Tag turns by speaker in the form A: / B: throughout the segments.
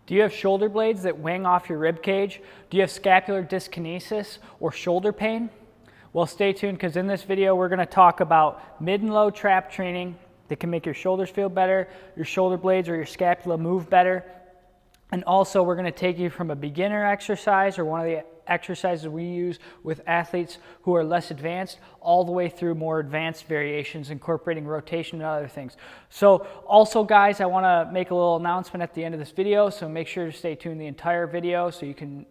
A: Do you have shoulder blades that wing off your rib cage? Do you have scapular dyskinesis or shoulder pain? Well, stay tuned, because in this video we're going to talk about mid and low trap training that can make your shoulders feel better, your shoulder blades or your scapula move better. And also we're going to take you from a beginner exercise, or one of the exercises we use with athletes who are less advanced, all the way through more advanced variations incorporating rotation and other things. So also, guys, I want to make a little announcement at the end of this video, so make sure to stay tuned the entire video so you can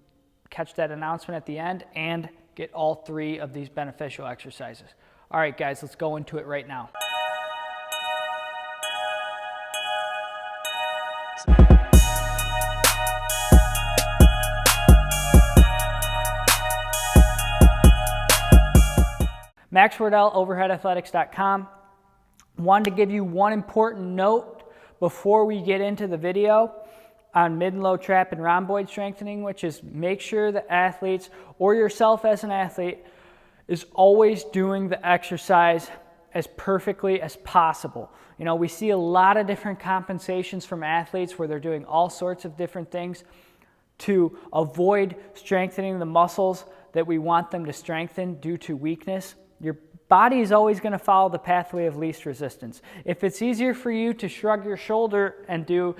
A: catch that announcement at the end and get all three of these beneficial exercises. All right, guys, let's go into it right now. Max Wardell, overheadathletics.com. Wanted to give you one important note before we get into the video on mid and low trap and rhomboid strengthening, which is make sure the athletes or yourself as an athlete is always doing the exercise as perfectly as possible. You know, we see a lot of different compensations from athletes where they're doing all sorts of different things to avoid strengthening the muscles that we want them to strengthen due to weakness. Your body is always going to follow the pathway of least resistance. If it's easier for you to shrug your shoulder and do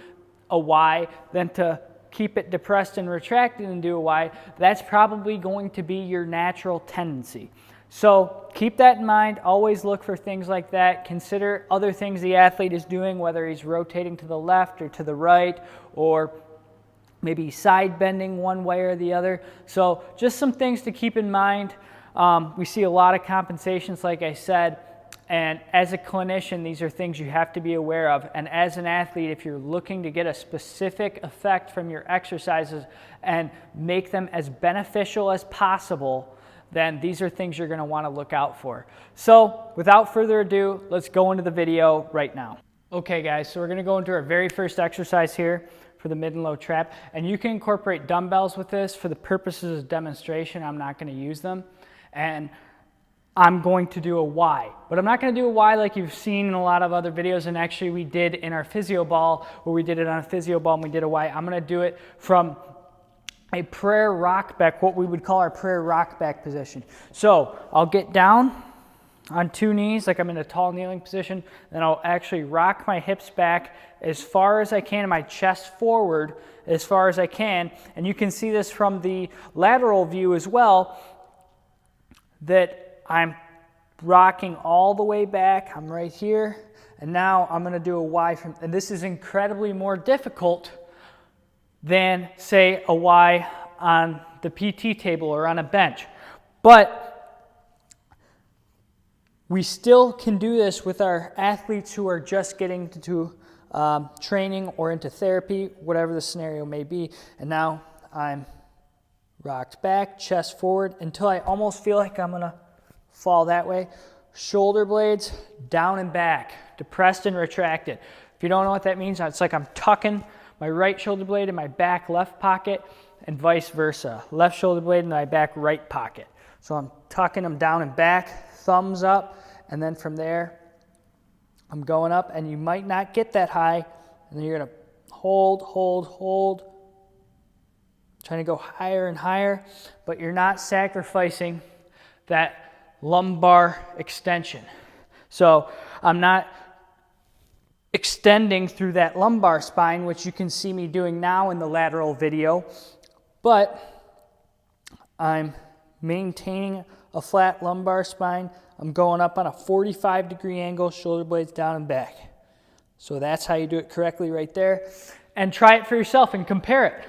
A: a Y than to keep it depressed and retracted and do a Y, that's probably going to be your natural tendency. So keep that in mind. Always look for things like that. Consider other things the athlete is doing, whether he's rotating to the left or to the right, or maybe side bending one way or the other. So just some things to keep in mind. We see a lot of compensations, like I said, and as a clinician, these are things you have to be aware of. And as an athlete, if you're looking to get a specific effect from your exercises and make them as beneficial as possible, then these are things you're going to want to look out for. So without further ado, let's go into the video right now. Okay, guys, so we're going to go into our very first exercise here for the mid and low trap. And you can incorporate dumbbells with this. For the purposes of demonstration, I'm not going to use them. And I'm going to do a Y. But I'm not going to do a Y like you've seen in a lot of other videos, and actually we did in our physio ball, where we did it on a physio ball and we did a Y. I'm going to do it from a prayer rock back, what we would call our prayer rock back position. So I'll get down on two knees like I'm in a tall kneeling position, then I'll actually rock my hips back as far as I can and my chest forward as far as I can. And you can see this from the lateral view as well, that I'm rocking all the way back. I'm right here, and now I'm going to do a Y from, and this is incredibly more difficult than, say, a Y on the PT table or on a bench. But we still can do this with our athletes who are just getting into training or into therapy, whatever the scenario may be. And now I'm rocked back, chest forward, until I almost feel like I'm going to fall that way. Shoulder blades down and back, depressed and retracted. If you don't know what that means, it's like I'm tucking my right shoulder blade in my back left pocket and vice versa. Left shoulder blade in my back right pocket. So I'm tucking them down and back, thumbs up, and then from there I'm going up, and you might not get that high, and then you're going to hold, trying to go higher and higher, but you're not sacrificing that lumbar extension. So I'm not extending through that lumbar spine, which you can see me doing now in the lateral video, but I'm maintaining a flat lumbar spine. I'm going up on a 45-degree angle, shoulder blades down and back. So that's how you do it correctly right there. And try it for yourself and compare it.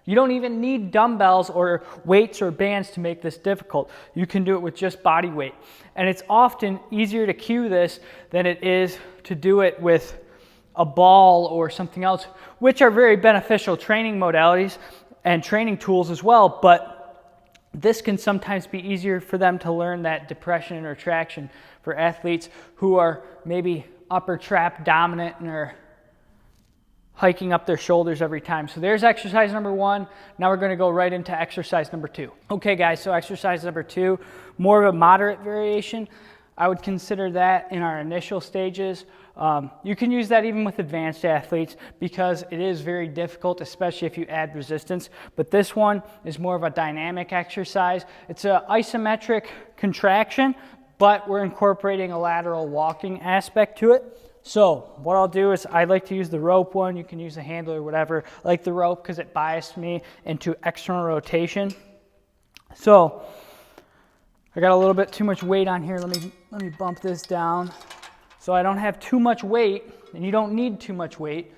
A: You don't even need dumbbells or weights or bands to make this difficult. You can do it with just body weight. And it's often easier to cue this than it is to do it with a ball or something else, which are very beneficial training modalities and training tools as well, but this can sometimes be easier for them to learn that depression and retraction for athletes who are maybe upper trap dominant and are hiking up their shoulders every time. So there's exercise number one. Now we're going to go right into exercise number two. Okay, guys, so exercise number two, more of a moderate variation. I would consider that in our initial stages You can use that even with advanced athletes because it is very difficult, especially if you add resistance. But this one is more of a dynamic exercise. It's an isometric contraction, but we're incorporating a lateral walking aspect to it. So what I'll do is I like to use the rope one. You can use the handle or whatever. I like the rope because it biased me into external rotation. So I got a little bit too much weight on here. Let me bump this down. So I don't have too much weight, and you don't need too much weight,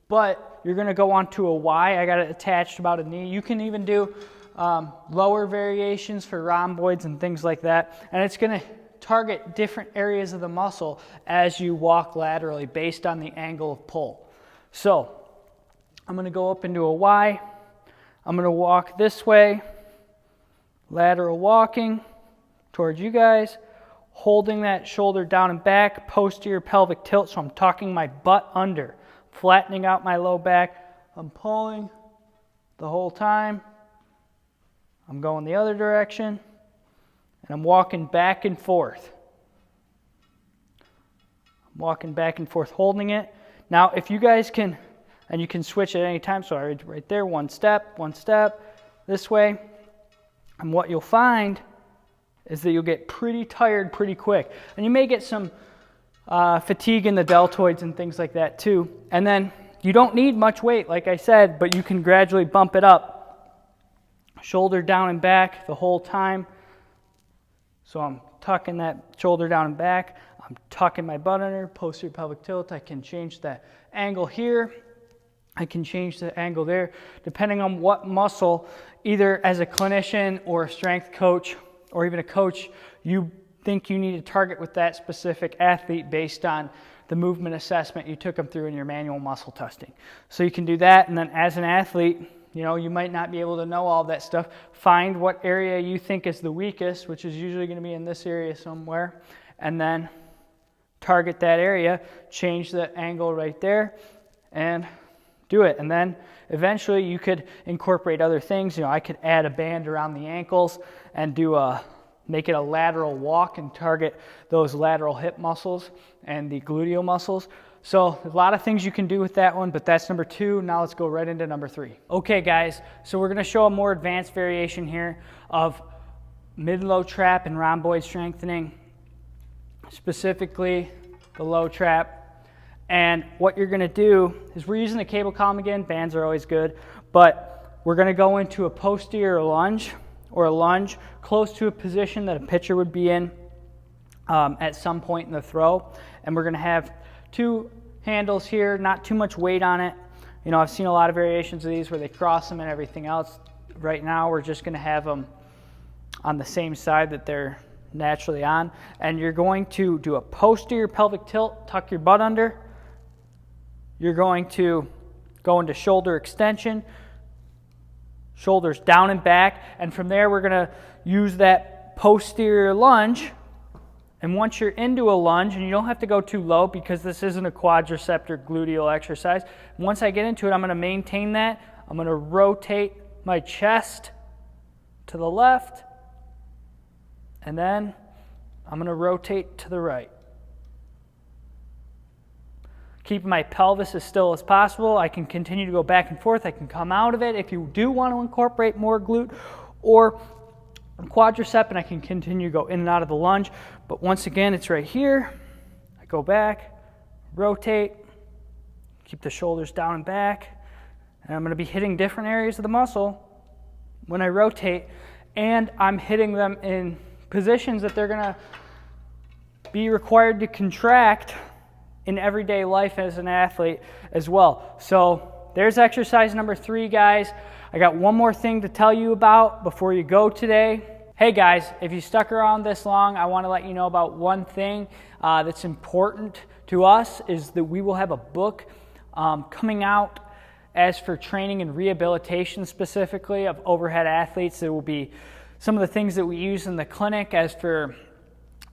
A: but you're gonna go onto a Y. I got it attached to about a knee. You can even do lower variations for rhomboids and things like that, and it's gonna target different areas of the muscle as you walk laterally based on the angle of pull. So I'm gonna go up into a Y. I'm gonna walk this way, lateral walking towards you guys, holding that shoulder down and back, posterior pelvic tilt, so I'm tucking my butt under, flattening out my low back. I'm pulling the whole time. I'm going the other direction, and I'm walking back and forth. I'm walking back and forth, holding it. Now, if you guys can, and you can switch at any time, so right there, one step, this way, and what you'll find is that you'll get pretty tired pretty quick. And you may get some fatigue in the deltoids and things like that too. And then you don't need much weight, like I said, but you can gradually bump it up. Shoulder down and back the whole time. So I'm tucking that shoulder down and back. I'm tucking my butt under, posterior pelvic tilt. I can change the angle here. I can change the angle there, depending on what muscle, either as a clinician or a strength coach, or even a coach, you think you need to target with that specific athlete based on the movement assessment you took them through in your manual muscle testing. So you can do that, and then as an athlete, you know, you might not be able to know all that stuff. Find what area you think is the weakest, which is usually going to be in this area somewhere, and then target that area, change the angle right there, and do it. And then eventually you could incorporate other things. You know, I could add a band around the ankles and make it a lateral walk and target those lateral hip muscles and the gluteal muscles. So a lot of things you can do with that one, but that's number 2. Now let's go right into number 3. Okay guys, so we're gonna show a more advanced variation here of mid and low trap and rhomboid strengthening, specifically the low trap. And what you're gonna do is we're using the cable column again. Bands are always good, but we're gonna go into a posterior lunge, or a lunge close to a position that a pitcher would be in at some point in the throw. And we're gonna have 2 handles here, not too much weight on it. You know, I've seen a lot of variations of these where they cross them and everything else. Right now, we're just gonna have them on the same side that they're naturally on. And you're going to do a posterior pelvic tilt, tuck your butt under. You're going to go into shoulder extension, shoulders down and back, and from there we're going to use that posterior lunge. And once you're into a lunge, and you don't have to go too low because this isn't a quadricep or gluteal exercise, once I get into it, I'm going to maintain that. I'm going to rotate my chest to the left, and then I'm going to rotate to the right. Keeping my pelvis as still as possible. I can continue to go back and forth. I can come out of it if you do want to incorporate more glute or quadricep, and I can continue to go in and out of the lunge. But once again, it's right here. I go back, rotate, keep the shoulders down and back, and I'm going to be hitting different areas of the muscle when I rotate, and I'm hitting them in positions that they're going to be required to contract in everyday life as an athlete as well. So there's exercise number 3, guys. I got one more thing to tell you about before you go today. Hey guys, if you stuck around this long, I want to let you know about one thing that's important to us, is that we will have a book coming out as for training and rehabilitation specifically of overhead athletes. There will be some of the things that we use in the clinic as for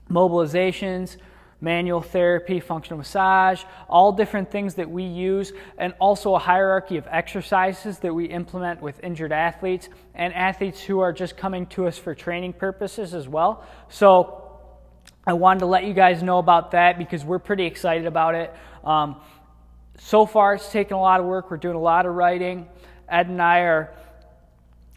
A: mobilizations, manual therapy, functional massage, all different things that we use, and also a hierarchy of exercises that we implement with injured athletes and athletes who are just coming to us for training purposes as well. So I wanted to let you guys know about that because we're pretty excited about it. So far, it's taken a lot of work. We're doing a lot of writing. Ed and I are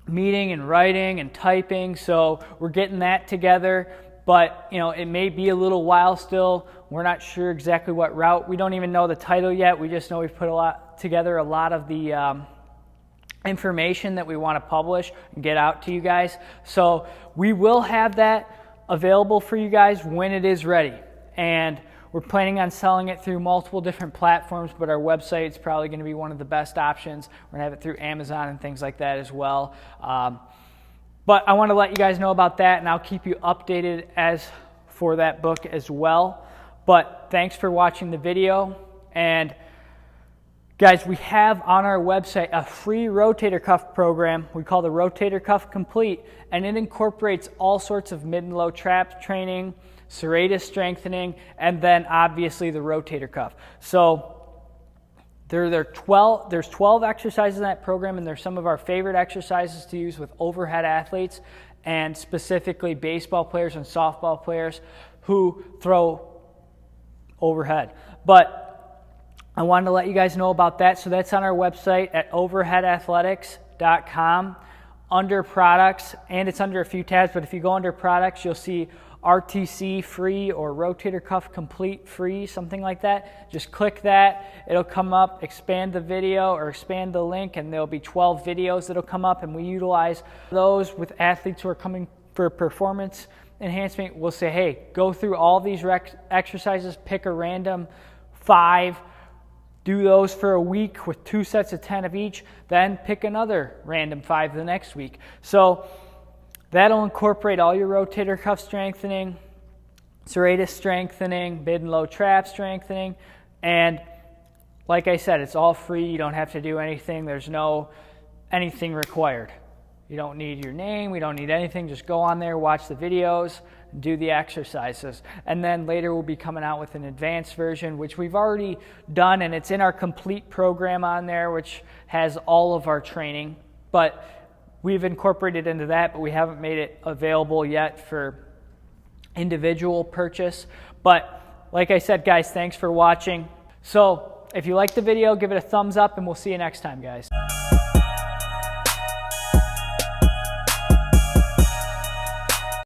A: meeting and writing and typing, so we're getting that together. But, you know, it may be a little while still. We're not sure exactly what route. We don't even know the title yet. We just know we've put together a lot of the information that we want to publish and get out to you guys. So we will have that available for you guys when it is ready. And we're planning on selling it through multiple different platforms, but our website is probably going to be one of the best options. We're going to have it through Amazon and things like that as well. But I want to let you guys know about that, and I'll keep you updated as for that book as well. But thanks for watching the video. And guys, we have on our website a free rotator cuff program we call the Rotator Cuff Complete, and it incorporates all sorts of mid and low trap training, serratus strengthening, and then obviously the rotator cuff. So there's 12 exercises in that program, and they're some of our favorite exercises to use with overhead athletes, and specifically baseball players and softball players who throw overhead. But I wanted to let you guys know about that. So that's on our website at overheadathletics.com under products, and it's under a few tabs, but if you go under products, you'll see RTC free or rotator cuff complete free, something like that. Just click that, it'll come up, expand the video or expand the link, and there'll be 12 videos that'll come up, and we utilize those with athletes who are coming for performance enhancement. We'll say, hey, go through all these exercises, pick a random 5, do those for a week with 2 sets of 10 of each, then pick another random 5 the next week. So that'll incorporate all your rotator cuff strengthening, serratus strengthening, mid and low trap strengthening, and like I said, it's all free. You don't have to do anything. There's no anything required. You don't need your name. We don't need anything. Just go on there, watch the videos, do the exercises. And then later we'll be coming out with an advanced version, which we've already done, and it's in our complete program on there, which has all of our training. But we've incorporated into that, but we haven't made it available yet for individual purchase. But like I said, guys, thanks for watching. So if you liked the video, give it a thumbs up, and we'll see you next time, guys.